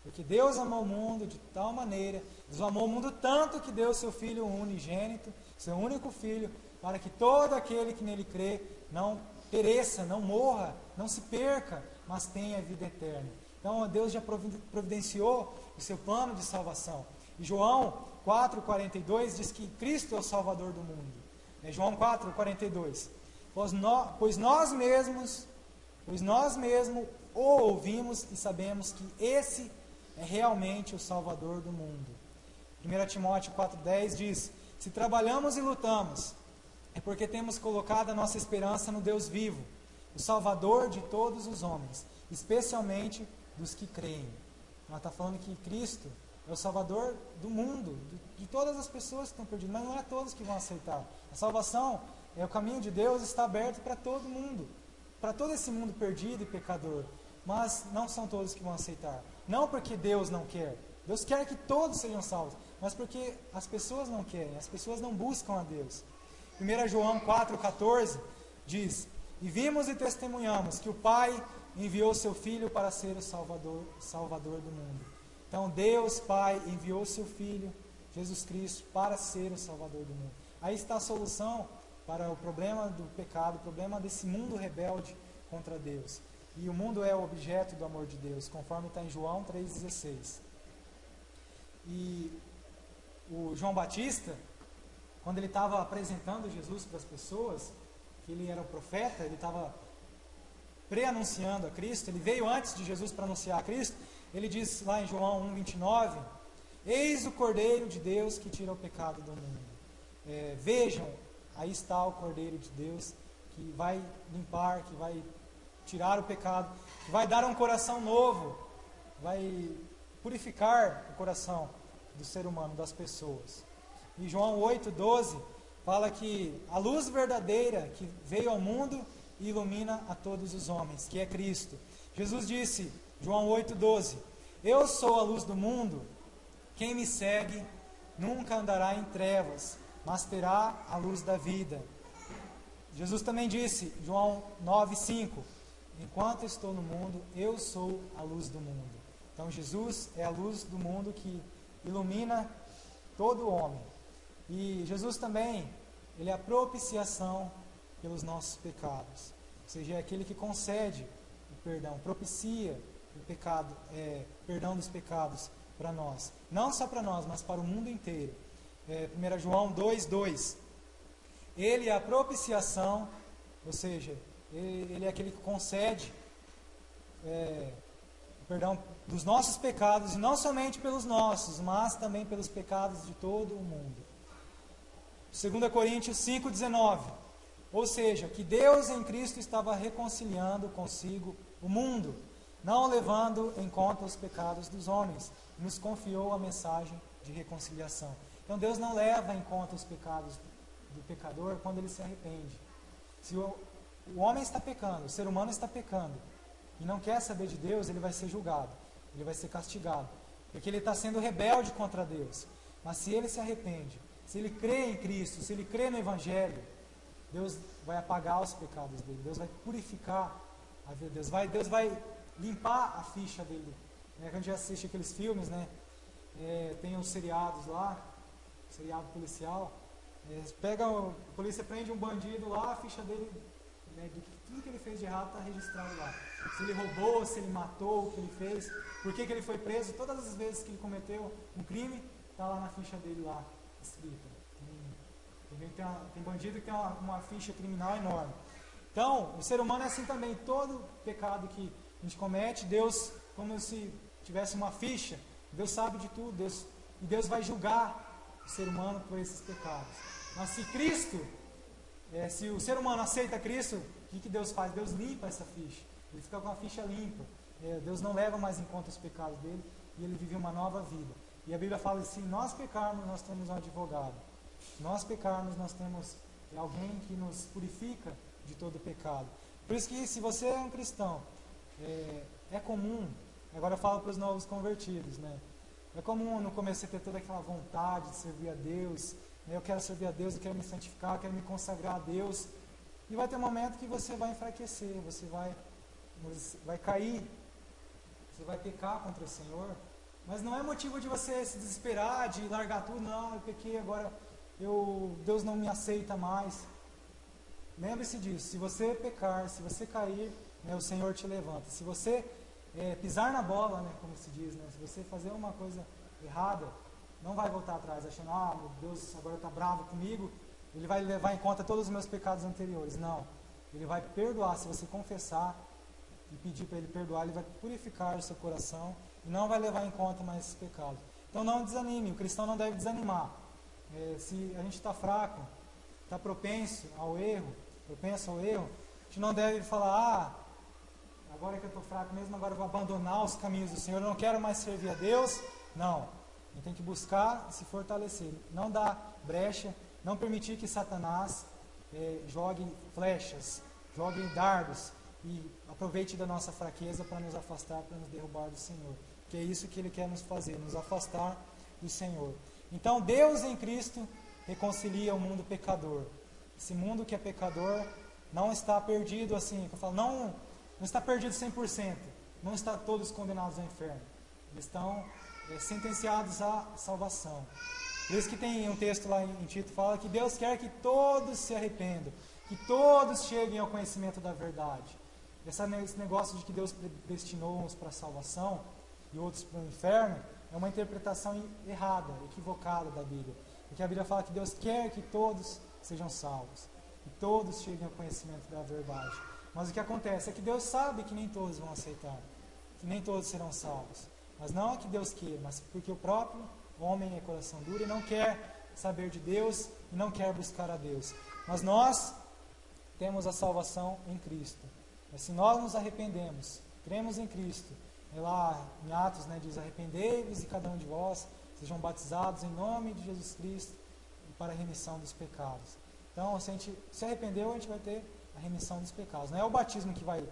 porque Deus amou o mundo de tal maneira, Deus amou o mundo tanto que deu seu Filho unigênito, seu único Filho, para que todo aquele que nele crê não pereça, não morra, não se perca, mas tenha vida eterna. Então Deus já providenciou o seu plano de salvação. E João 4,42 diz que Cristo é o Salvador do mundo. João 4,42. Pois nós mesmos o ouvimos e sabemos que esse é realmente o Salvador do mundo. 1 Timóteo 4,10 diz: se trabalhamos e lutamos, é porque temos colocado a nossa esperança no Deus vivo, o Salvador de todos os homens, especialmente dos que creem. Ela está falando que Cristo é o Salvador do mundo, de todas as pessoas que estão perdidas, mas não é todos que vão aceitar. A salvação, o caminho de Deus está aberto para todo mundo, para todo esse mundo perdido e pecador, mas não são todos que vão aceitar. Não porque Deus não quer, Deus quer que todos sejam salvos, mas porque as pessoas não querem, as pessoas não buscam a Deus. 1 João 4,14 diz: e vimos e testemunhamos que o Pai enviou seu Filho para ser o Salvador do mundo. Então Deus Pai enviou seu Filho, Jesus Cristo, para ser o Salvador do mundo. Aí está a solução para o problema do pecado, o problema desse mundo rebelde contra Deus. E o mundo é o objeto do amor de Deus, conforme está em João 3,16. E o João Batista, quando ele estava apresentando Jesus para as pessoas, que ele era o profeta, ele estava pré-anunciando a Cristo, ele veio antes de Jesus para anunciar a Cristo. Ele diz lá em João 1,29: eis o Cordeiro de Deus que tira o pecado do mundo. Vejam, aí está o Cordeiro de Deus que vai limpar, que vai tirar o pecado, que vai dar um coração novo, vai purificar o coração do ser humano, das pessoas. E João 8,12 fala que a luz verdadeira que veio ao mundo e ilumina a todos os homens, que é Cristo. Jesus disse, João 8,12: eu sou a luz do mundo, quem me segue nunca andará em trevas, mas terá a luz da vida. Jesus também disse, João 9,5: enquanto estou no mundo, eu sou a luz do mundo. Então Jesus é a luz do mundo que ilumina todo homem. E Jesus também, ele é a propiciação pelos nossos pecados. Ou seja, é aquele que concede o perdão, propicia o pecado, perdão dos pecados para nós. Não só para nós, mas para o mundo inteiro. 1 João 2,2. Ele é a propiciação, ou seja, ele é aquele que concede o perdão dos nossos pecados, e não somente pelos nossos, mas também pelos pecados de todo o mundo. 2 Coríntios 5,19. Ou seja, que Deus em Cristo estava reconciliando consigo o mundo, não levando em conta os pecados dos homens, nos confiou a mensagem de reconciliação. Então Deus não leva em conta os pecados do pecador quando ele se arrepende. Se o homem está pecando, o ser humano está pecando, e não quer saber de Deus, ele vai ser julgado, ele vai ser castigado, porque ele está sendo rebelde contra Deus. Mas se ele se arrepende, se ele crê em Cristo, se ele crê no Evangelho, Deus vai apagar os pecados dele, Deus vai purificar a vida dele, Deus vai limpar a ficha dele. Quando a gente assiste aqueles filmes, tem os seriados lá, seriado policial, a polícia prende um bandido lá, a ficha dele, de tudo que ele fez de errado está registrado lá. Se ele roubou, se ele matou, o que ele fez, por que ele foi preso, todas as vezes que ele cometeu um crime, está lá na ficha dele lá, escrita. Tem bandido que tem uma ficha criminal enorme. Então, o ser humano é assim também. Todo pecado que a gente comete, Deus, como se tivesse uma ficha, Deus sabe de tudo, e Deus vai julgar o ser humano por esses pecados. Mas se Cristo, se o ser humano aceita Cristo, o que Deus faz? Deus limpa essa ficha, ele fica com a ficha limpa. Deus não leva mais em conta os pecados dele, e ele vive uma nova vida. E a Bíblia fala assim: se nós pecarmos, nós temos um advogado. Se nós pecarmos, nós temos alguém que nos purifica de todo pecado. Por isso que, se você é um cristão, é comum, agora eu falo para os novos convertidos, é comum no começo você ter toda aquela vontade de servir a Deus, eu quero servir a Deus, eu quero me santificar, eu quero me consagrar a Deus, e vai ter um momento que você vai enfraquecer, você vai cair, você vai pecar contra o Senhor, mas não é motivo de você se desesperar, de largar tudo. Não, eu pequei, agora Deus não me aceita mais. Lembre-se disso, se você pecar, se você cair, né, o Senhor te levanta. Se você pisar na bola, né, como se diz, né, se você fazer uma coisa errada, não vai voltar atrás achando, meu Deus agora está bravo comigo, Ele vai levar em conta todos os meus pecados anteriores. Não, Ele vai perdoar. Se você confessar e pedir para Ele perdoar, Ele vai purificar o seu coração e não vai levar em conta mais esses pecados. Então não desanime, o cristão não deve desanimar. Se a gente está fraco, está propenso ao erro, a gente não deve falar, agora que eu estou fraco mesmo, agora eu vou abandonar os caminhos do Senhor, eu não quero mais servir a Deus. Não, a gente tem que buscar se fortalecer, não dar brecha, não permitir que Satanás jogue flechas, jogue dardos e aproveite da nossa fraqueza para nos afastar, para nos derrubar do Senhor, que é isso que Ele quer nos fazer, nos afastar do Senhor. Então Deus em Cristo reconcilia o mundo pecador. Esse mundo que é pecador não está perdido assim, eu falo, não está perdido 100%, não está todos condenados ao inferno, eles estão sentenciados à salvação. Por isso que tem um texto lá em Tito que fala que Deus quer que todos se arrependam, que todos cheguem ao conhecimento da verdade. Esse negócio de que Deus predestinou uns para a salvação e outros para o inferno é uma interpretação errada, equivocada da Bíblia. Porque a Bíblia fala que Deus quer que todos sejam salvos, que todos cheguem ao conhecimento da verdade. Mas o que acontece é que Deus sabe que nem todos vão aceitar, que nem todos serão salvos. Mas não é que Deus queira, mas porque o próprio homem é coração duro e não quer saber de Deus e não quer buscar a Deus. Mas nós temos a salvação em Cristo. Mas se nós nos arrependemos, cremos em Cristo, lá em Atos, né, diz: arrependei-vos e cada um de vós sejam batizados em nome de Jesus Cristo para a remissão dos pecados. Então, se a gente se arrependeu, a gente vai ter a remissão dos pecados. Não é o batismo que vai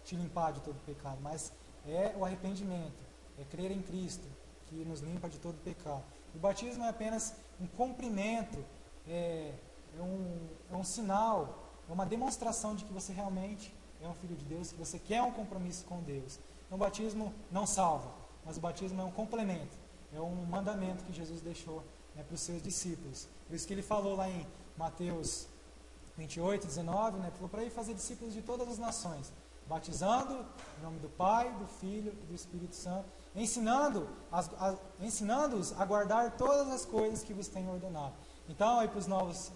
te limpar de todo pecado, mas é o arrependimento, é crer em Cristo, que nos limpa de todo pecado. O batismo é apenas um cumprimento, é um sinal, é uma demonstração de que você realmente é um filho de Deus, que você quer um compromisso com Deus. Então, o batismo não salva, mas o batismo é um complemento, é um mandamento que Jesus deixou, né, para os seus discípulos. Por isso que ele falou lá em Mateus 28, 19, né, falou para ir fazer discípulos de todas as nações, batizando em nome do Pai, do Filho e do Espírito Santo, ensinando-os a guardar todas as coisas que vos tenho ordenado. Então, aí para os novos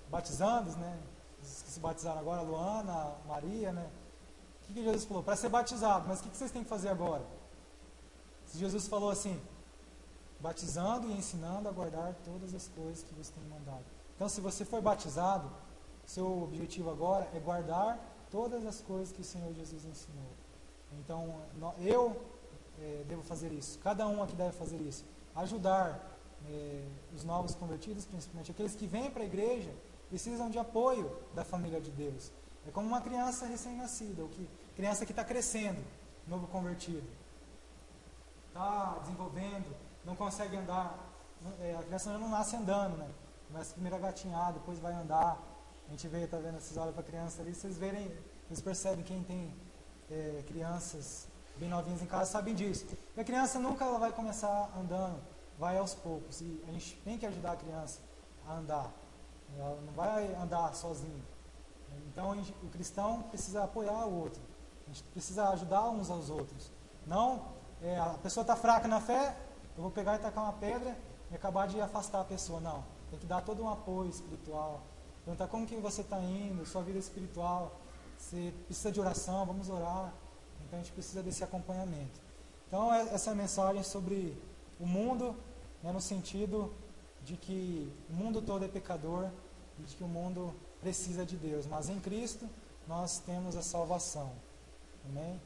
batizandos, né, os que se batizaram agora, Luana, Maria, né, o que Jesus falou? Para ser batizado, mas o que vocês têm que fazer agora? Se Jesus falou assim, batizando e ensinando a guardar todas as coisas que vos tenho mandado. Então, se você for batizado, seu objetivo agora é guardar todas as coisas que o Senhor Jesus ensinou. Então, eu devo fazer isso. Cada um aqui deve fazer isso. Ajudar os novos convertidos, principalmente aqueles que vêm para a igreja, precisam de apoio da família de Deus. É como uma criança recém-nascida, criança que está crescendo, novo convertido. Está desenvolvendo, não consegue andar. A criança não nasce andando, né? Começa primeiro a gatinhar, depois vai andar. A gente vê, tá vendo, vocês olham para a criança ali, vocês percebem, quem tem crianças bem novinhas em casa sabem disso. E a criança nunca ela vai começar andando, vai aos poucos. E a gente tem que ajudar a criança a andar. Ela não vai andar sozinha. Então o cristão precisa apoiar o outro. A gente precisa ajudar uns aos outros. Não, a pessoa está fraca na fé, eu vou pegar e tacar uma pedra e acabar de afastar a pessoa. Não, tem que dar todo um apoio espiritual. Perguntar como que você está indo, sua vida espiritual. Você precisa de oração, vamos orar. Então a gente precisa desse acompanhamento. Então essa é a mensagem sobre o mundo, né, no sentido de que o mundo todo é pecador e de que o mundo precisa de Deus. Mas em Cristo nós temos a salvação. Amém?